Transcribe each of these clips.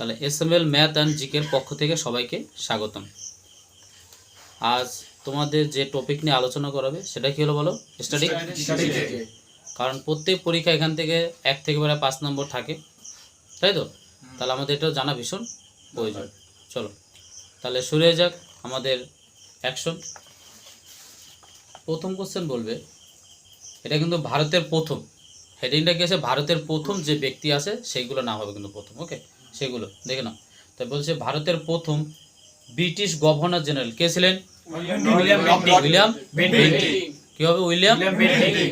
তাহলে SML math and জিকের পক্ষ থেকে সবাইকে স্বাগতম। আজ তোমাদের যে টপিক নিয়ে আলোচনা করাবে সেটা কি হলো বলো? স্ট্যাটিক। কারণ প্রত্যেক পরীক্ষা এখান থেকে 1 থেকে 5 নম্বর থাকে, তাই তো? তাহলে আমাদের এটাও জানা ভীষণ প্রয়োজন। চলো তাহলে শুরু হয়ে যাক আমাদের অ্যাকশন। প্রথম কোশ্চেন বলবে, এটা কিন্তু ভারতের প্রথম, হেডিংটা কি আছে? ভারতের প্রথম যে ব্যক্তি আছে সেইগুলো নাম হবে কিন্তু প্রথম, ওকে? সেগুলো দেখে নাও। তাই বলছে ভারতের প্রথম ব্রিটিশ গভর্নর জেনারেল কে ছিলেন? William Bentinck. কি হবে? William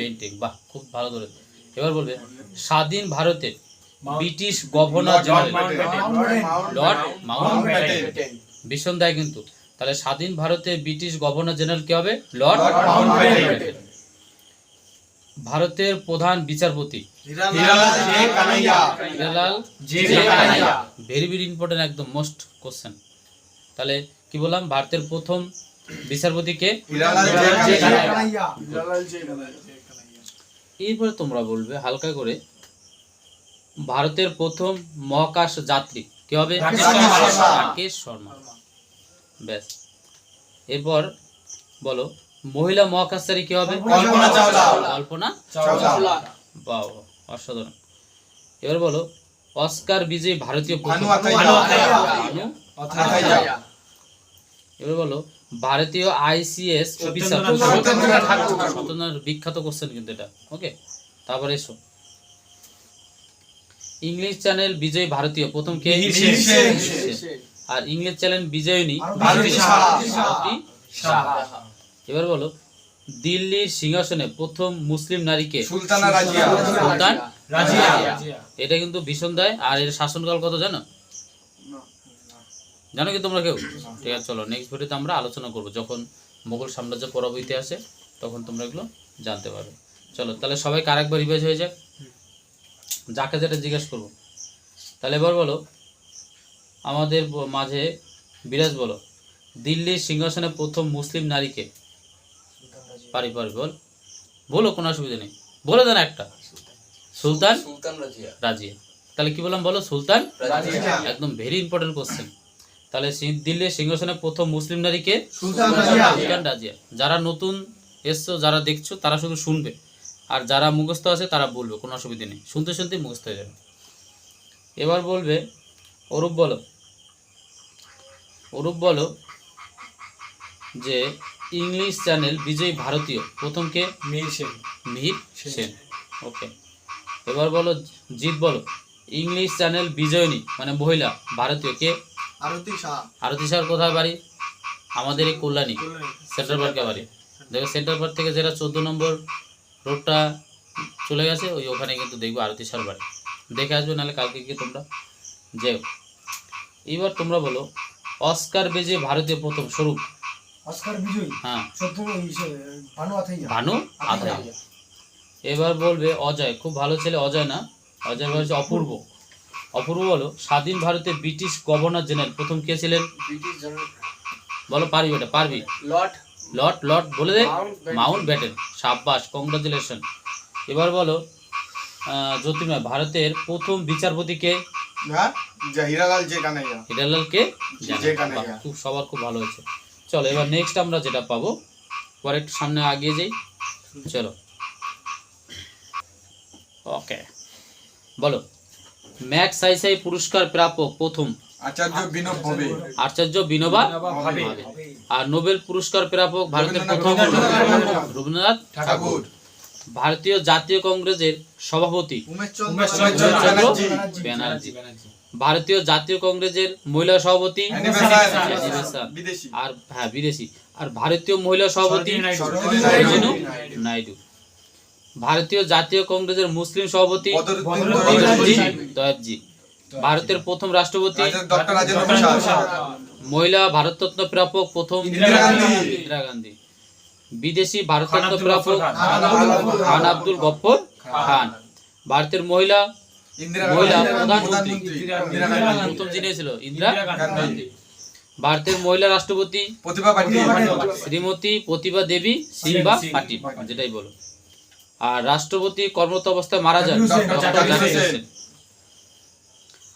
Bentinck. বাহ, খুব ভালো ধরে। এবার বলবে স্বাধীন ভারতের British governor general Lord Mountbatten. ভীষণ দেয় কিন্তু। তাহলে স্বাধীন ভারতের ব্রিটিশ গভর্নর জেনারেল কি হবে? Lord Mountbatten. ভারতের প্রধান বিচারপতি Hiralal J Kania. Very very important, একদম মোস্ট কোশ্চেন। তাহলে কি বললাম? ভারতের প্রথম বিচারপতি কে? হিরালাল জে কানাইয়া। এরপরে তোমরা বলবে হালকা করে, ভারতের প্রথম মহাকাশ যাত্রী কি হবে? রাকেশ শর্মা। ব্যাস। এরপর বলো মহিলা মহাকাশচারী কি হবে? কল্পনা চাওলা। বাহ, অসাধারণ। এবার বলো অস্কার বিজয়ী ভারতীয় প্রথম। এবার বলো ভারতীয় আইসিএস অফিসার। বিখ্যাত কোশ্চেন কিন্তু এটা, ওকে? তারপরে এসো ইংলিশ চ্যানেল বিজয়ী ভারতীয় প্রথম কে? আর ইংলিশ চ্যানেল বিজয়িনী ভারতী সাহা। এবার বলো দিল্লির সিংহাসনে প্রথম মুসলিম নারীকে? সুলতান রাজিয়া। এটা কিন্তু ভীষণ দেয়। আর এর শাসনকাল কত জানো? জানো কি তোমরা কেউ? ঠিক আছে, চলো নেক্সট ভিডিওতে আমরা আলোচনা করব, যখন মোগল সাম্রাজ্য পর্ব ইতিহাসে, তখন তোমরা এগুলো জানতে পারবে। চলো তাহলে সবাইকে আরেকবার রিভাইজ হয়ে যাক, যাকে যেটা জিজ্ঞেস করবো। তাহলে এবার বলো আমাদের মাঝে বিরাজ, বলো দিল্লির সিংহাসনে প্রথম মুসলিম নারীকে? পারি বলো, কোনো অসুবিধা নেই, বলে দেন একটা। সুলতান রাজিয়া। তাহলে কি বললাম বলো? সুলতান রাজিয়া। একদম ভেরি ইম্পর্টেন্ট কোশ্চেন। তাহলে দিল্লির সিংহাসনে প্রথম মুসলিম নারীকে? সুলতান রাজিয়া। যারা নতুন এসছো, যারা দেখছো, তারা শুধু শুনবে, আর যারা মুখস্থ আছে তারা বলবে, কোনো অসুবিধা নেই, শুনতে শুনতে মুখস্থ হয়ে যাবে। এবার বলবে অরূপ বলো যে ইংলিশ চ্যানেল বিজয়ী ভারতীয় প্রথম কে? মিহির সেন। ওকে। এবার বলো জিৎ, বলো ইংলিশ চ্যানেল বিজয়িনী মানে মহিলা ভারতীয় কে? আরতি সাহার কোথায় বাড়ি? আমাদের এই কল্যাণী সেন্ট্রাল পার্কে বাড়ি। দেখো সেন্ট্রাল পার্ক থেকে যেটা 14 নম্বর রোডটা চলে গেছে, ওখানে কিন্তু দেখবো আরতি সাহার বাড়ি। দেখে আসবে, নাহলে কালকে গিয়ে তোমরা যেও। এবার তোমরা বলো অস্কার বিজয়ী ভারতীয় প্রথম স্বরূপ। হ্যাঁ, ভানু আথাইয়া। এবার বলবে অজয়, খুব ভালো ছেলে অজয় না, অজয় হচ্ছে অপূর্ব। অপূর্ব বলো স্বাধীন ভারতের ব্রিটিশ গভর্নর জেনারেল প্রথম কে ছিলেন? বলো, পারবি এটা? পারবি? লর্ড বলে দে, মাউন্টব্যাটেন। সাব্বাস, কংগ্রাচুলেশন। এবার বলো জ্যোতির্ময়, ভারতের প্রথম বিচারপতি কে? হিরালাল কে? খুব সবার খুব ভালো হয়েছে। চলো এবার নেক্সট আমরা যেটা পাবো, পরে একটু সামনে আগিয়ে যাই। চলো ওকে, বলো ম্যাগসাইসাই পুরস্কার প্রাপক প্রথম? আচার্য বিনোবা ভাবে। আর নোবেল পুরস্কার প্রাপক ভারতের প্রথম? রবীন্দ্রনাথ ঠাকুর। ভারতীয় জাতীয় কংগ্রেসের সভাপতি? ব্যানার্জি। ভারতীয় জাতীয় কংগ্রেসের মহিলা সভাপতি? আর হ্যাঁ, বিদেশি। আর ভারতীয় মহিলা সভাপতি? নাইডু। ভারতীয় জাতীয় কংগ্রেসের মুসলিম সভাপতি? দয়াবজি। ভারতের প্রথম রাষ্ট্রপতি? মহিলা ভারতরত্ন প্রাপক প্রথম? ইন্দিরা গান্ধী। বিদেশি ভারতরত্ন প্রাপক? খান আব্দুল গফফর খান। ভারতের মহিলা প্রধানমন্ত্রী প্রথম যিনি ছিল? ইন্দিরা গান্ধী। ভারতের মহিলা রাষ্ট্রপতি? শ্রীমতী প্রতিভা দেবী সিংবা পাটিল, যেটাই বলো। আর রাষ্ট্রপতি কর্মরত অবস্থায় মারা যান?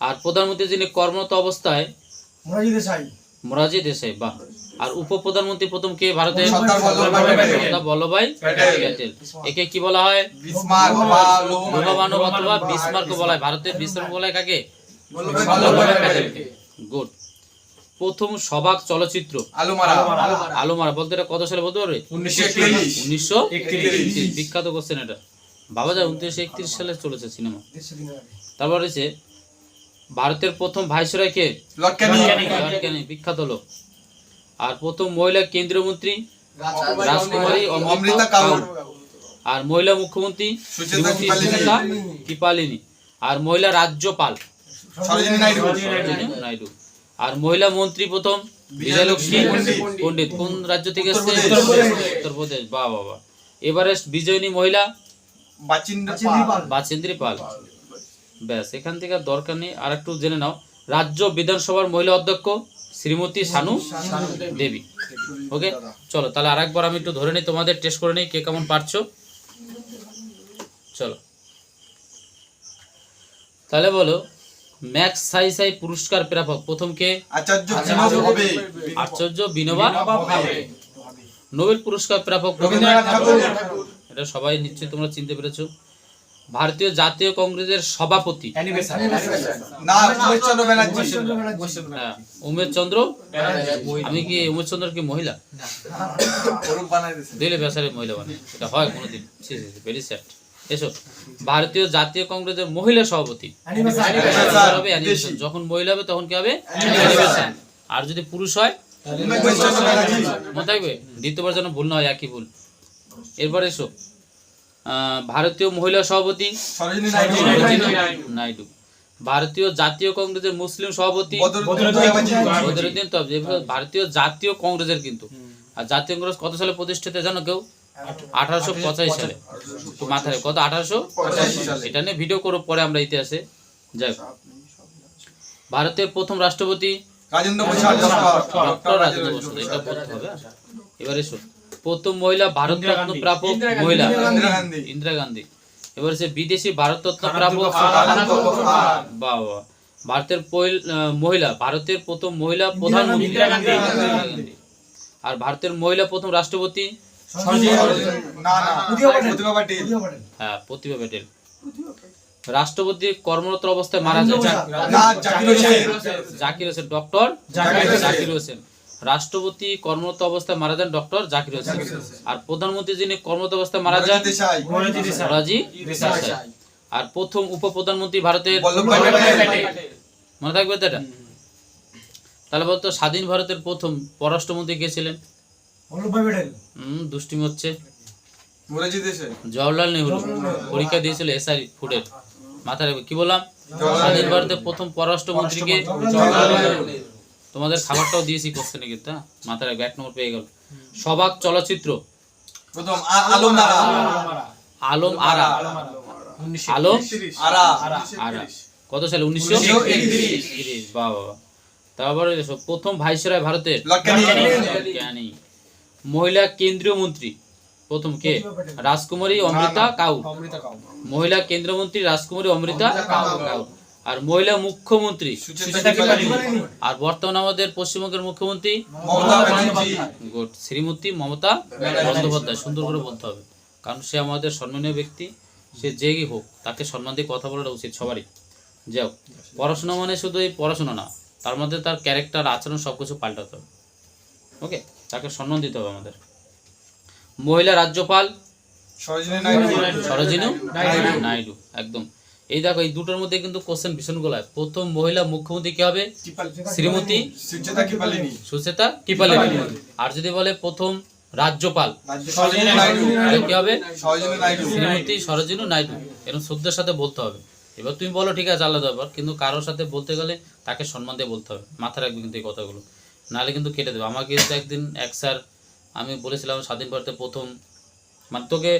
আর প্রধানমন্ত্রী যিনি কর্মরত অবস্থায় মোরারজি দেশাই, বাহ। আর উপপ্রধানমন্ত্রী প্রথম কে ভারতের? সর্দার বল্লভভাই প্যাটেল। একে কি বলা হয়? বিসমার্ক বা লৌহমানব অথবা বিসমার্ক বলা হয়। ভারতের বিসমার্ক বলা হয় কাকে? বল্লভভাই প্যাটেলকে। গুড। প্রথম সবাক চলচ্চিত্র আলোমারা বলতে এটা কত সালে বলতে পারবে? 1931। বিখ্যাত কোশ্চেন এটা বাবা যা। 1931 সালে চলেছে সিনেমা। তারপর রয়েছে ভারতের প্রথম ভাইসরয় কে? লর্ড ক্যানিং, বিখ্যাত লোক। আর প্রথম মহিলা কেন্দ্রীয় মন্ত্রী রাজকুমারী অমৃতা কাউর। আর মহিলা মুখ্যমন্ত্রী শ্রীমতী সুচেতা কৃপালিনী। আর মহিলা রাজ্যপাল সরোজিনী নাইডু। আর মহিলা মন্ত্রী প্রথম বিজয়লক্ষ্মী পণ্ডিত। কোন রাজ্য থেকে এসেছে? উত্তরপ্রদেশ। বাহ বাহ বাহ। এভারেস্ট বিজয়িনী মহিলা বাচেন্দ্রী পাল। ব্যাস, এখান থেকে দরকার নেই, আর একটু জেনে নাও। রাজ্য বিধানসভার মহিলা অধ্যক্ষ শ্রীমতী সানু দেবী। ওকে, চলো তাহলে আরেকবার আমি একটু ধরে নিই, তোমাদের টেস্ট করে নিই কে কেমন পারছো। চলো তাহলে বলো, ম্যাক্স সাই পুরস্কার প্রাপক প্রথম কে? আচার্য বিনোবা ভাবে। নোবেল পুরস্কার প্রাপক রবীন্দ্রনাথ ঠাকুর। এটা সবাই নিশ্চয়ই তোমরা চিনতে পেরেছো। ভারতীয় জাতীয় কংগ্রেসের সভাপতি? উমেশ চন্দ্র। আমি কি উমেশ চন্দ্র কি মহিলা? দিলে বেসারে মহিলা বানায়, এটা হয় কোনোদিন? Very sad. এসো, ভারতীয় জাতীয় কংগ্রেসের মহিলা সভাপতি হবে অ্যানিমেশন। যখন মহিলা হবে তখন কি হবে? অ্যানিমেশন। আর যদি পুরুষ হয় মনে থাকবে, দ্বিতীয়বার যেন ভুল না হয়, একই ভুল। এরপর এসো, ভারতীয় মহিলা সভাপতি সরোজিনী নাইডু। ভারতীয় জাতীয় কংগ্রেসের মুসলিম সভাপতি বদরুদ্দিন তবজি। ভারতীয় জাতীয় কংগ্রেসের কিন্তু, আর জাতীয় কংগ্রেস কত সালে প্রতিষ্ঠিত জানো কেউ? 1885 সালে। মাথায় কত? 1885 সালে। এটা নিয়ে ভিডিও করব পরে আমরা ইতিহাসে। যাই, ভারতের প্রথম রাষ্ট্রপতি ডক্টর রাজেন্দ্র প্রসাদ। এটা বলতে হবে। এবার এসো, প্রথম মহিলা ভারত রত্ন প্রাপক মহিলা ইন্দিরা গান্ধী। এবার সে বিদেশি ভারত রত্ন প্রাপক বাহ। ভারতের মহিলা, ভারতের প্রথম মহিলা প্রধানমন্ত্রী ইন্দিরা গান্ধী। আর ভারতের মহিলা প্রথম রাষ্ট্রপতি হ্যাঁ প্রতিভা প্যাটেল। রাষ্ট্রপতি কর্মরত অবস্থায় মারা যায় জাকির হোসেন, ডক্টর জাকির হোসেন। রাষ্ট্রপতি কর্মরত অবস্থায় মারা যান ডক্টর জাকির হোসেন। আর প্রধানমন্ত্রী যিনি কর্মরত অবস্থায় মারা যান মোরারজি দেশাই। আর প্রথম উপপ্রধানমন্ত্রী ভারতের মনে থাকবে তো এটা। তাহলে বলতো স্বাধীন ভারতের প্রথম পররাষ্ট্রমন্ত্রী কে ছিলেন? দুষ্টিমি হচ্ছে, জওহরলাল নেহরু। পরীক্ষা দিয়েছিল এসআই ফুডের। মাথায় রাখবে, কি বললাম? স্বাধীন ভারতের প্রথম পররাষ্ট্রমন্ত্রীকে জওহরলাল নেহরু। তোমাদের খাবারটাও দিয়েছি কোশ্চেনে কিন্তু, মাথায় রাখবে, 1 নম্বর পেয়ে গেল। সবাক চলচ্চিত্র প্রথম আলম আরা কত সালে? 1931। বাহ বাহ। তারপরে প্রথম ভাইসরয় ভারতের ক্যানিং। মহিলা কেন্দ্রীয় মন্ত্রী প্রথম কে? রাজকুমারী অমৃতা কাউর। মহিলা কেন্দ্রীয় মন্ত্রী রাজকুমারী অমৃতা কাউর। আর মহিলা মুখ্যমন্ত্রী আর বর্তমানে আমাদের পশ্চিমবঙ্গের মুখ্যমন্ত্রী শ্রীমতী মমতা বন্দ্যোপাধ্যায়। সুন্দর করে বলতে হবে, কারণ সে আমাদের সম্মানীয় ব্যক্তি। সে যেই হোক তাকে সম্মান দিয়ে কথা বলাটা উচিত সবারই। যাও, পড়াশোনা মানে শুধু এই পড়াশোনা না, তার মধ্যে তার ক্যারেক্টার আচরণ সবকিছু পাল্টাতে হবে। ওকে, তাকে সম্মান দিতে হবে আমাদের। মহিলা রাজ্যপাল সরোজিনী নাইডু। একদম। এই দেখো, এই দুটোর মধ্যে কিন্তু কোশ্চেন ভীষণ গোলায়। প্রথম মহিলা মুখ্যমন্ত্রী কি হবে? শ্রীমতী সুচেতা কৃপালিনী। আর যদি বলে প্রথম রাজ্যপাল কি হবে? শ্রীমতী সরোজিনী নাইডু। এরকম শ্রদ্ধার সাথে বলতে হবে। এবার তুমি বলো ঠিক আছে আলাদা ব্যাপার, কিন্তু কারোর সাথে বলতে গেলে তাকে সম্মান দিয়ে বলতে হবে। মাথায় রাখবে কিন্তু এই কথাগুলো, নাহলে কিন্তু কেটে দেবে। আমাকে কিন্তু একদিন এক স্যার, আমি বলেছিলাম স্বাধীন ভারতের প্রথম, মানে তোকে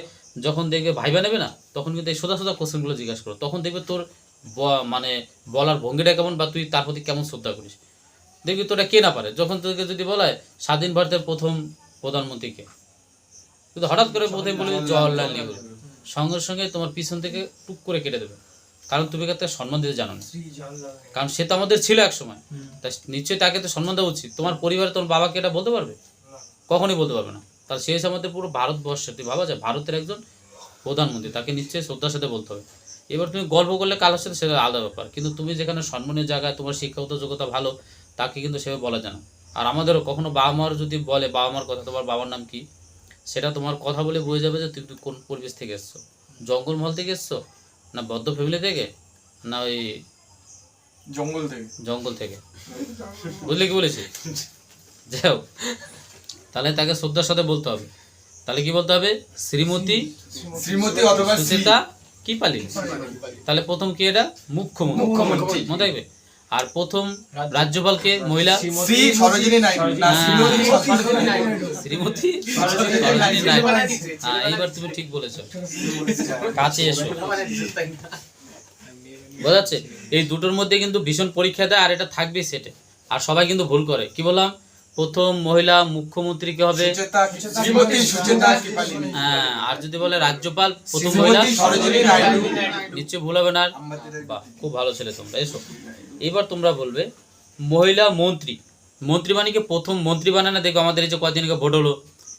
যখন দেখবে ভাইবা নেবে না, তখন কিন্তু এই সোজা সোজা কোশ্চেনগুলো জিজ্ঞাসা করো। তখন দেখবে তোর মানে বলার ভঙ্গিটা কেমন, বা তুই তার প্রতি কেমন শ্রদ্ধা করিস। দেখবি তোরা কে না পারে। যখন তোকে যদি বলা হয় স্বাধীন ভারতের প্রথম প্রধানমন্ত্রী কে, কিন্তু হঠাৎ করে প্রথমে বলবি জওহরলাল নেহরু, সঙ্গে সঙ্গে তোমার পিছন থেকে টুক করে কেটে দেবে। কারণ তুমি তাকে সম্মান দিতে জানো না, কারণ সে তো আমাদের ছিল এক সময়, তাই নিশ্চয়ই তাকে তো সম্মান দেওয়া উচিত। তোমার পরিবারে তোমার বাবাকে এটা বলতে পারবে? কখনই বলতে পারবে না। তার সেই আমাদের পুরো ভারতবর্ষে, তুই ভাবা যায় ভারতের একজন প্রধানমন্ত্রী, তাকে নিশ্চয়ই শ্রদ্ধার সাথে বলতে হবে। এবার তুমি গল্প করলে কারোর সাথে সেটা আলাদা ব্যাপার, কিন্তু তুমি যেখানে সম্মানের জায়গায় তোমার শিক্ষাগত যোগ্যতা ভালো, তাকে কিন্তু সেভাবে বলা যায় না। আর আমাদেরও কখনো বাবা মার যদি বলে বাবা মার কথা, তোমার বাবার নাম কি, সেটা তোমার কথা বলে বোঝা যাবে যে তুমি কোন পরিবেশ থেকে এসছো, জঙ্গলমহল থেকে এসছো, না বদ্ধ ফ্যামিলি থেকে, না ওই জঙ্গল থেকে। বুঝলে কি বলেছি? যাও, তাহলে তাকে শ্রদ্ধার সাথে বলতে হবে। তাহলে কি বলতে হবে? শ্রীমতী অথবা সুচেতা কি পালিনী। তাহলে প্রথম কি এটা? মুখ্যমন্ত্রী, মনে থাকবে। আর প্রথম রাজ্যপালকে মহিলা শ্রী সরোজিনী নাইডু না শ্রীমতী সরোজিনী নাইডু। হ্যাঁ, এইবার তুমি ঠিক বলেছো, কাছে এসো। বোঝা যাচ্ছে? এই দুটোর মধ্যে কিন্তু ভীষণ পরীক্ষা দেয়, আর এটা থাকবে সেটে। আর সবাই কিন্তু ভুল করে। কি বললাম? প্রথম মহিলা মুখ্যমন্ত্রী কে হবে? হ্যাঁ, আর যদি বলে রাজ্যপাল প্রথম মহিলা নিশ্চয় ভুল হবে না। বাহ, খুব ভালো ছেলে তোমরা, এসো। এবার তোমরা বলবে মহিলা মন্ত্রী। মন্ত্রী মানে কি প্রথম মন্ত্রী বানায় না? দেখো আমাদের এই যে কয়েকদিন আগে ভোট হলো,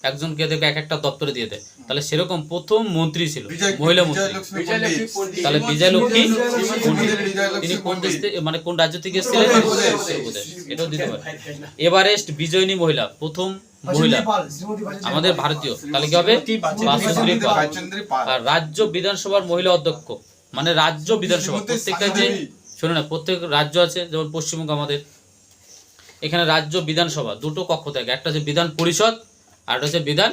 একজনকে দেখো এক একটা দপ্তরে দিয়ে দেয়, তাহলে সেরকম প্রথম মন্ত্রী ছিল মহিলা মন্ত্রী। তাহলে বিজয়লক্ষ্মী তিনি কোন দেশ থেকে, মানে কোন রাজ্য থেকে এসেছিলেন? এটাও দিতে পারে। এভারেস্ট বিজয়িনী মহিলা, প্রথম মহিলা আমাদের ভারতীয়, তাহলে কি হবে? বাসুদেবী পাল। আর রাজ্য বিধানসভার মহিলা অধ্যক্ষ, মানে রাজ্য বিধানসভা প্রত্যেকটা যে, শোনো না, প্রত্যেক রাজ্য আছে, যেমন পশ্চিমবঙ্গ আমাদের, এখানে রাজ্য বিধানসভা দুটো কক্ষ থাকে, একটা হচ্ছে বিধান পরিষদ আর একটা হচ্ছে বিধান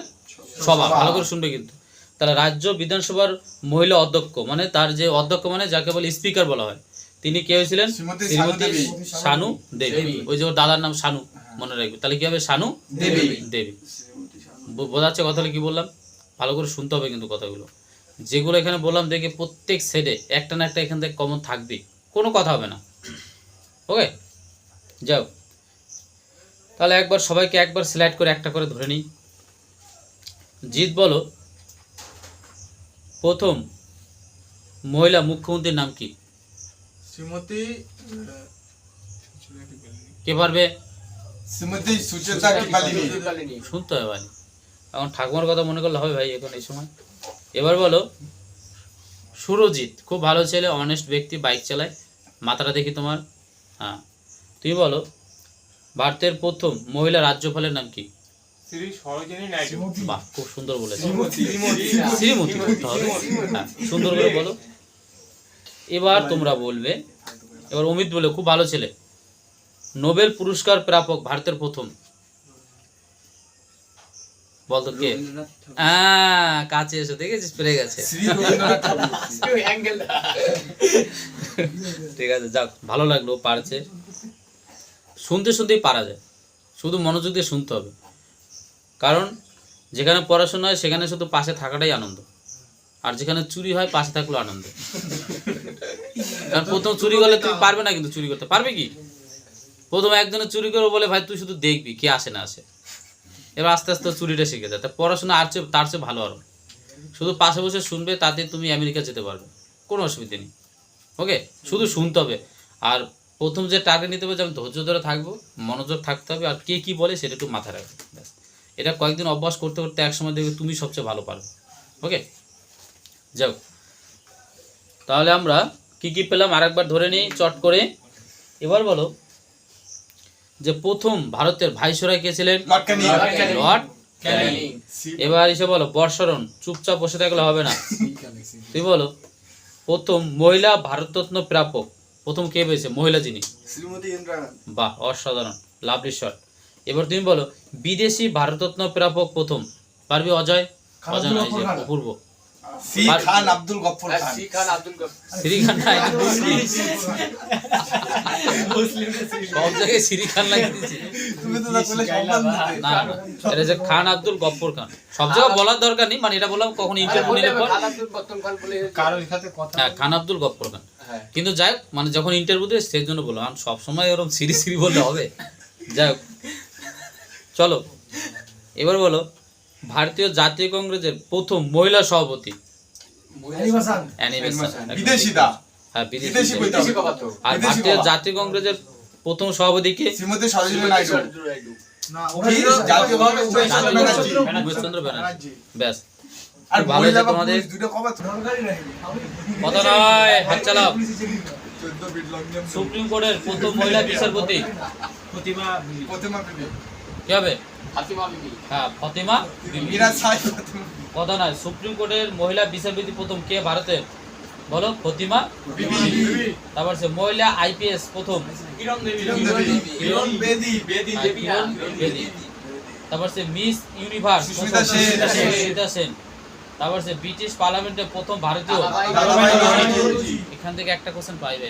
সভা। ভালো করে শুনবে কিন্তু। তাহলে রাজ্য বিধানসভার মহিলা অধ্যক্ষ, মানে তার যে অধ্যক্ষ, মানে যাকে বলে স্পিকার বলা হয়, তিনি কে হয়েছিলেন? শ্রীমতী শানু দেবী। ওই যে ওর দাদার নাম শানু, মনে রাখবে। তাহলে কি হবে? শানু দেবী। বোঝা যাচ্ছে কথা কি বললাম? ভালো করে শুনতে হবে কিন্তু কথাগুলো, যেগুলো এখানে বললাম। দেখে প্রত্যেক সেটে একটা না একটা এখান থেকে কমন থাকবে, কোনো কথা হবে না। ওকে, যাও। তাহলে একবার সবাইকে একবার সিলেক্ট করে একটা করে ধরে নিই। জিৎ বলো, প্রথম মহিলা মুখ্যমন্ত্রীর নাম কি? শ্রীমতী কে পারবে? শ্রীমতী সুচেতা পালিনী। শুনতে হবে ভাই, এখন ঠাকুমার কথা মনে করলে হবে ভাই এখন এই সময়। এবার বলো সুরজিৎ, খুব ভালো ছেলে, অনেস্ট ব্যক্তি, বাইক চালায়, মাথাটা দেখি তোমার। হ্যাঁ, তুমি বলো ভারতের প্রথম মহিলা রাজ্যপালের নাম কি? শ্রী সরোজিনী নাইডু। বাহ, খুব সুন্দর বলেছো। শ্রীমতী বলতে হবে। হ্যাঁ, সুন্দর করে বলো। এবার তোমরা বলবে, এবার অমিত বলে, খুব ভালো ছেলে, নোবেল পুরস্কার প্রাপক ভারতের প্রথম, বলতো কে? কাছে এসে দেখেছিস, পেরে গেছে। ঠিক আছে, যাক, ভালো লাগলো, পারছে। শুনতে শুনতেই পারা যায়, শুধু মনোযোগ দিয়ে শুনতে হবে। কারণ যেখানে পড়াশোনা হয় সেখানে শুধু পাশে থাকাটাই আনন্দ, আর যেখানে চুরি হয় পাশে থাকলেও আনন্দ। কারণ প্রথম চুরি করলে তুমি পারবে না, কিন্তু চুরি করতে পারবে কি? প্রথম একজনে চুরি করে বলে ভাই তুই শুধু দেখবি কে আসে না আসে, এবার আস্তে আস্তে চুরিটা শিখে যায়। তা পড়াশোনা আর চেয়ে তার চেয়ে ভালো আরো, শুধু পাশে বসে শুনবে, তাতে তুমি আমেরিকা যেতে পারবে, কোনো অসুবিধা নেই। ওকে, শুধু শুনতে হবে। আর প্রথম যে টার্গেট নিতে হবে, যে আমি ধৈর্য ধরে থাকবো, মনোযোগ থাকতে হবে, আর কে কী বলে সেটা একটু মাথায় রাখবে। এটা কয়েকদিন অভ্যাস করতে করতে একসময় দেখবে তুমি সবচেয়ে ভালো পারবে। ওকে, যাও। তাহলে আমরা কি কি পেলাম আরেকবার ধরে নিই চট করে। এবার বলো যে প্রথম ভারতের ভাইসরয় কে ছিলেন? লর্ড ক্যানিং। এবার এসে বলো বর্ষারণ, চুপচাপ বসে থাকলে হবে না। তুই বলো প্রথম মহিলা ভারতরত্ন প্রাপক, প্রথম কে পেয়েছে মহিলা যিনি? শ্রীমতী ইন্দিরা গান্ধী। বাহ, অসাধারণ, লাভলি শট। এবার তুমি বলো বিদেশি ভারতরত্ন প্রাপক প্রথম, পারবি? অজয়, অজয় নয়, অপূর্ব। শ্রী খান আব্দুল গফফর খান। শ্রী খান না, এটা মুসলিম। সব জায়গায় শ্রী খান লাগিয়ে দিয়েছি। তুমি তো তাহলে সম্মান দিতে। না না, এটা যে খান আব্দুল গফফর খান, সব জায়গায় বলার দরকার নেই, মানে এটা বললাম কখন ইন্টারভিউ নিলে পর। কারোর সাথে কথা। হ্যাঁ, খান আব্দুল গফফর খান। কিন্তু যাই হোক, মানে যখন ইন্টারভিউ দেয় সেই জন্য বললাম, আমি সবসময় ওরকম সিরি সিরি বললে হবে? যাই হোক, চলো এবার বলো ভারতীয় জাতীয় কংগ্রেসের প্রথম মহিলা সভাপতি। বিদেশিদা। হ্যাঁ বিদেশি কইতে হবে। আর বিদেশি ভারতীয় বাবা। জাতীয় কংগ্রেসের প্রথম সভাপতি কে? শ্রীমতী সরোজিনী নাইডু। না জাতীয় কংগ্রেস উমেশচন্দ্র ব্যানার্জি। ব্যাস আর ভালো মহিলা হয়েছে বা তোমাদের। পুরুষ দুটো কবে? কথা নয়, হাত চালাও। 14 বিট লং জাম্প। সুপ্রিম কোর্টের প্রথম মহিলা বিচারপতি প্রতিমা প্রতিমা বিবি। কি হবে? হ্যাঁ, ফতিমা বিবি। মীরা সাই প্রতিমা কথা নয়, সুপ্রিম কোর্টের মহিলা বিচারপতি প্রথম কে ভারতের? বলো, ফতিমা বিবি। তারপর সে মহিলা আইপিএস প্রথম কিরণ বেদি। আর কিরণ বেদি। তারপর সে মিস ইউনিভার্স সুস্মিতা প্রথম সেন। সুস্মিতা সেন। তারপর সে ব্রিটিশ পার্লামেন্টের প্রথম ভারতীয়। দাদাভাই নওরোজি। এখান থেকে একটা কোশ্চেন পাইবে।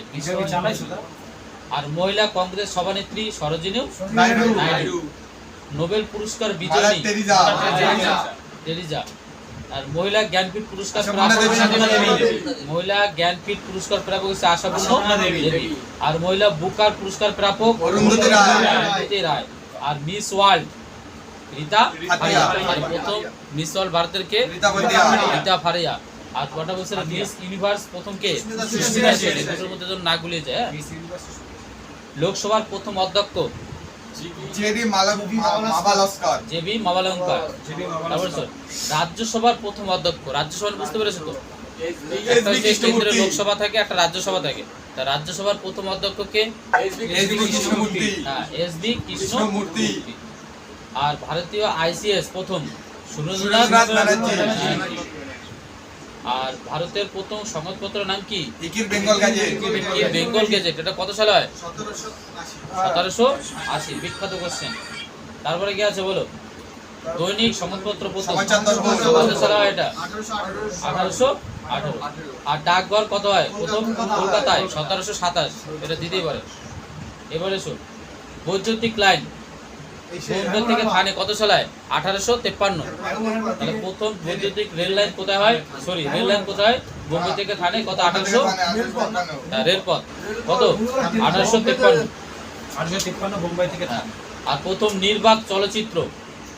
আর মহিলা কংগ্রেস সভানেত্রী সরোজিনী নাইডু। নাইডু। নোবেল পুরস্কার মাদার বিজয়ী তেরেসা। টেরিজা। আর মহিলা জ্ঞানপীঠ পুরস্কার আশাপূর্ণা দেবী। মহিলা জ্ঞানপীঠ পুরস্কার প্রাপক হচ্ছে আশাপূর্ণা দেবী। আর মহিলা বুকার পুরস্কার প্রাপক অরুন্ধতী রায়। অরুন্ধতী রায়। আর মিস ওয়ার্ল্ড রীতা ফারিয়া। ফারিয়া। আর প্রথম মিস ওয়ার্ল্ড ভারতের কে? রীতা ফারিয়া। রীতা ফারিয়া। আর কটা বছর মিস ইউনিভার্স প্রথম কে? সুস্মিতা সেন। দুটোর মধ্যে যেন না গুলিয়ে যায়। লোকসভার প্রথম অধ্যক্ষ জেডি মাভালস্কর। জেবি মাভালঙ্কার। তারপর স্যার রাজ্যসভার প্রথম অধ্যক্ষ। রাজ্যসভা বুঝতে পেরেছো তো? একটা হচ্ছে কেন্দ্রীয় লোকসভা থাকে, একটা রাজ্যসভা থাকে। তা রাজ্যসভার প্রথম অধ্যক্ষ কে? এসবি কৃষ্ণমূর্তি। হ্যাঁ, এসবি কৃষ্ণমূর্তি। কৃষ্ণমূর্তি। আর ভারতীয় আইসিএস প্রথম সুরেন্দ্রনাথ ব্যানার্জি। আর ভারতের প্রথম সংবাদপত্র নাম কি? ইকির বেঙ্গল গেজেট। বেঙ্গল গেজেট। এটা কত সালে হয়? 1780। বিখ্যাত কোশ্চেন। তারপরে কি আছে বলো? দৈনিক সংবাদপত্র প্রথম সমাচার দর্পণ। কত সালে হয় এটা? 1818। আর ডাকঘর কত হয় প্রথম? কলকাতায় 1727। এটা দিতেই পারে। এবারে শোন, বৈদ্যুতিক লাইন বোম্বে থেকে থানে কত সালে হয়? 1853। তাহলে প্রথম বৈদ্যুতিক রেল লাইন কোথায় হয়? রেল লাইন কোথায়? বোম্বে থেকে থানে কত? 1800। রেলপথ কত? 1853। বোম্বাই থেকে হ্যাঁ। আর প্রথম নির্বাক চলচ্চিত্র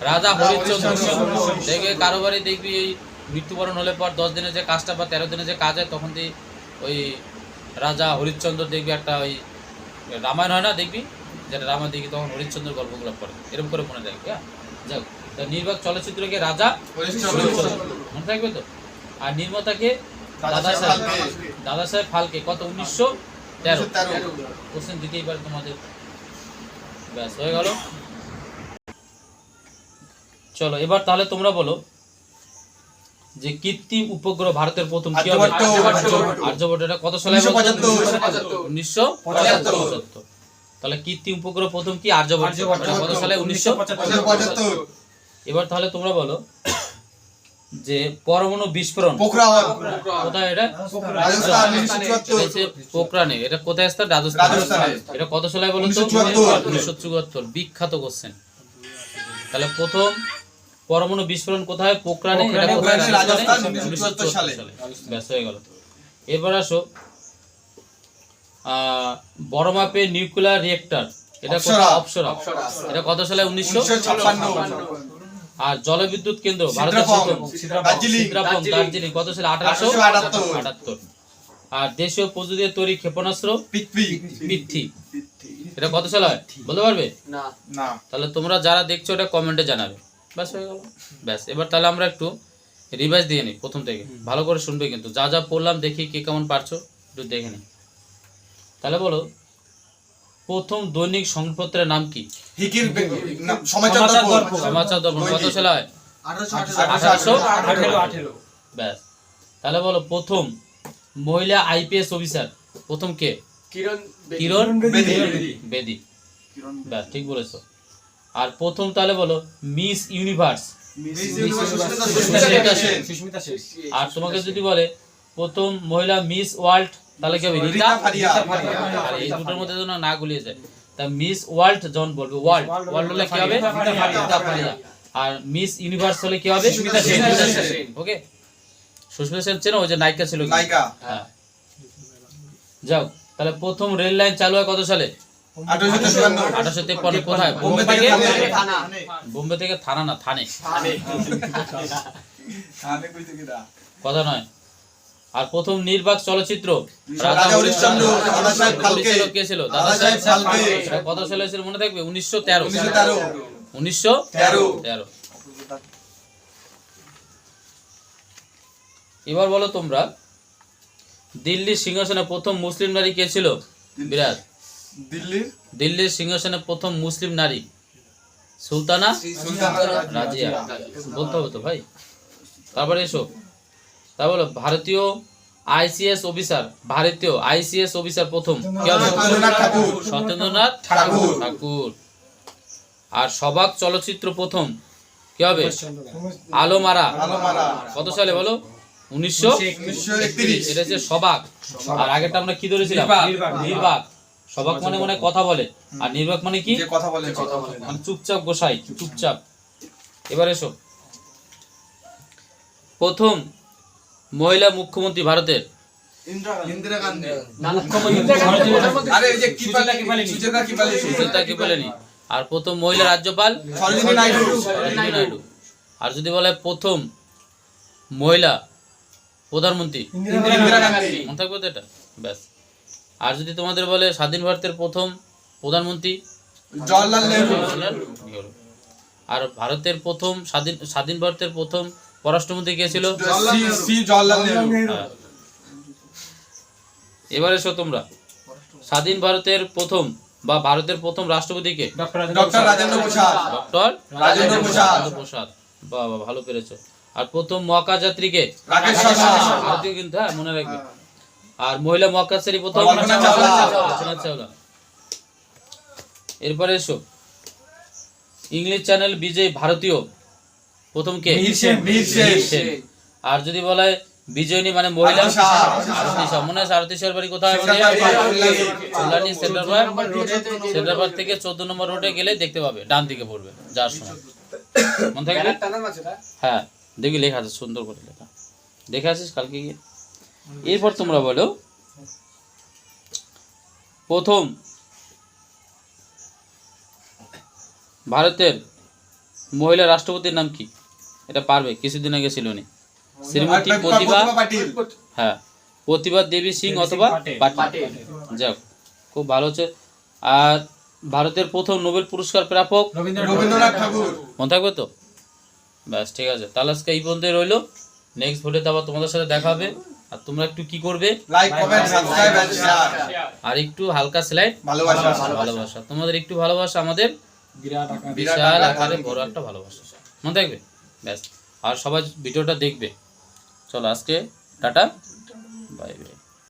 রাজা হরিশ্চন্দ্র। দেখবে কারো বাড়ি দেখবি এই মৃত্যুবরণ হলে পর 10 দিনের যে কাজটা বা 13 দিনের যে কাজ হয়, তখন দিয়ে ওই রাজা হরিশ্চন্দ্র দেখবি একটা ওই রামায়ণ হয় না, দেখবি যেটা রামায়ণ দেখি তখন হরিশ্চন্দ্রের গল্পগুলো পড়ে, এরকম করে মনে রাখবে। হ্যাঁ, যাক, তা নির্বাক চলচ্চিত্রকে রাজা হরিশ্চন্দ্র মনে থাকবে তো। আর নির্মাতাকে দাদা সাহেব ফালকে। কত? 1913। কোশ্চেন দিতেই পারে তোমাদের। ব্যাস হয়ে গেল। চলো এবার তাহলে তোমরা বলো যে কৃত্রিম উপগ্রহ ভারতের প্রথম কি হবে? আর্যভট্ট। এটা কত সালে? 1975। তাহলে কৃত্রিম উপগ্রহ প্রথম কি? আর্যভট্ট। কত সালে? 1975। এবার তাহলে তোমরা বলো যে পরমাণু বিস্ফোরণ পোখরাওয়াল। কোথায়? এটা রাজস্থান 1974। পোখরানে। এটা কোথায় স্থান? রাজস্থান। রাজস্থানে। এটা কত সালে বলো তো? 1974। বিখ্যাত কোশ্চেন। তাহলে প্রথম পরমাণু বিস্ফোরণ কোথায়? পোখরানে। এটা কোথায়? রাজস্থান, 1974 সালে। ব্যাস হয়ে গেল। এবার আসো বড় মাপের নিউক্লিয়ার রিয়েক্টর। এটা কোথায়? অপসরা। এটা কত সালে? 1956। আর জলবিদ্যুৎ কেন্দ্র ভারতের প্রথম সিদ্রাপং দার্জিলিং। কত সালে? 1878। আর দেশীয় প্রযুক্তির তৈরি ক্ষেপণাস্ত্র পৃথ্বী। এটা কত সালে হয় বলতে পারবে? না। তাহলে তোমরা যারা দেখছো এটা কমেন্টে জানাবে। ব্যাস হয়ে গেল। ব্যাস এবার তাহলে আমরা একটু রিভাইজ দিয়ে নিই প্রথম থেকে। ভালো করে শুনবে কিন্তু, যা যা পড়লাম দেখি কে কেমন পারছো একটু দেখে নিই। তাহলে বলো প্রথম দৈনিক সংবাদপত্রের নাম কি? হিকির সমাচার দর্পণ। সমাচার দর্পণ। কত সালে হয়? 1818। ব্যাস তাহলে বলো প্রথম মহিলা আইপিএস অফিসার প্রথম কে? কিরণ বেদি। ব্যাস ঠিক বলেছো। আর প্রথম তাহলে বলো মিস ইউনিভার্স। সুস্মিতা সেন। আর তোমাকে যদি বলে প্রথম মহিলা মিস ওয়ার্ল্ড তাহলে কি হবে? রীতা ফারিয়া। আর এই দুটোর মধ্যে যেন না গুলিয়ে যায়। তা মিস ওয়ার্ল্ড যখন বলবে ওয়ার্ল্ড হলে কি হবে? রীতা ফারিয়া। আর মিস ইউনিভার্স হলে কি হবে? সুস্মিতা সেন। ওকে, সুস্মিতা সেন চেনো? ওই যে নায়িকা ছিল। নায়িকা। হ্যাঁ, যাও তাহলে প্রথম রেল লাইন চালু হয় কত সালে? 1853। কোথায়? বোম্বে থেকে বোম্বে থেকে থানা না, থানে। কথা নয়। আর প্রথম নির্বাক চলচ্চিত্র রাজা হরিশ্চন্দ্র, দাদা সাহেব ফালকে। পরিচালক কে ছিল? দাদা সাহেব ফালকে। এটা কত সালে ছিল মনে থাকবে? 1913। 1913। এবার বলো তোমরা, দিল্লির সিংহাসনে প্রথম মুসলিম নারী কে ছিল? বিরাট। দিল্লির সিংহাসনে প্রথম মুসলিম নারী সুলতানা রাজিয়া। বলতে হবে তো ভাই। তারপরে এসো, তা বলো ভারতীয় আইসিএস অফিসার প্রথম কি হবে? সত্যেন্দ্রনাথ ঠাকুর। আর সবাক চলচ্চিত্র প্রথম কি হবে? আলোমারা। কত সালে বলো? 1931। এটা হচ্ছে সবাক। আর আগেরটা আমরা কি ধরেছিলাম? নির্বাক। সবাক মানে মনে কথা বলে, আর নির্বাক মানে কি? কথা বলে মানে চুপচাপ গোসাই, চুপচাপ। এবার এসো, প্রথম মহিলা মুখ্যমন্ত্রী ভারতের? ইন্দিরা গান্ধী। সুচেতা কিপালিনি। আর প্রথম মহিলা রাজ্যপাল? সরোজিনী নাইডু। সরোজিনী নাইডু। আর যদি বলে প্রথম মহিলা প্রধানমন্ত্রী? ইন্দিরা গান্ধী। মনে থাকবে তো এটা? ব্যাস। আর যদি তোমাদের বলে স্বাধীন ভারতের প্রথম প্রধানমন্ত্রী? জওহরলাল নেহরু। আর ভারতের প্রথম স্বাধীন ভারতের প্রথম পররাষ্ট্রমন্ত্রী কে ছিল? জওহরলাল নেহরু। হ্যাঁ। এবার এসো তোমরা, স্বাধীন ভারতের প্রথম বা ভারতের প্রথম রাষ্ট্রপতি কে? ডক্টর রাজেন্দ্র প্রসাদ। ডক্টর রাজেন্দ্র প্রসাদ। প্রসাদ। বাবা, ভালো পেরেছো। আর প্রথম মহাকাশ যাত্রী কে? রাকেশ শর্মা। ভারতীয় কিন্তু, হ্যাঁ মনে রাখবে। আর মহিলা মহাকাশচারী প্রথম? কল্পনা চাওলা। কল্পনা চাওলা। এরপরে এসো, ইংলিশ চ্যানেল বিজয়ী ভারতীয় প্রথম কে? মিহির সেন। আর যদি বলা হয় বিজয়িনী মানে মহিলা? আরতি শাহ। আরতি শাহ। মনে আছে আরতি শাহের বাড়ি কোথায়? কল্যাণী সেন্ট্রাল পার্ক থেকে 14 নম্বর রোডে গেলে দেখতে পাবে, ডান দিকে পড়বে যার সময়। মনে থাকবে? হ্যাঁ, দেখি লেখা আছে, সুন্দর করে লেখা। দেখে আসিস কালকে গিয়ে। এরপর তোমরা বলো, প্রথম ভারতের মহিলা রাষ্ট্রপতির নাম কি? এটা পারবে, কিছুদিন আগে ছিল নি। শ্রীমতী প্রতিভা, হ্যাঁ, প্রতিভা দেবী সিং অথবা পাটিল। যাক, খুব ভালো হচ্ছে। আর ভারতের প্রথম নোবেল পুরস্কার প্রাপক? রবীন্দ্রনাথ ঠাকুর। মনে থাকবে তো? ব্যাস, ঠিক আছে। তাহলে আজকে এই পর্যন্তই রইলো। নেক্সট ভিডিওতে আবার তোমাদের সাথে দেখা হবে। আর তোমরা একটু কি করবে? Like, comment, subscribe and share. আর একটু হালকা স্লাইড ভালোবাসা। তোমাদের একটু ভালোবাসা আমাদের বিশাল আকারে বড় একটা ভালোবাসা। মনে থাকবে? ব্যাস। আর সবাই ভিডিওটা দেখবে। চলো আজকে টাটা, বাই বাই।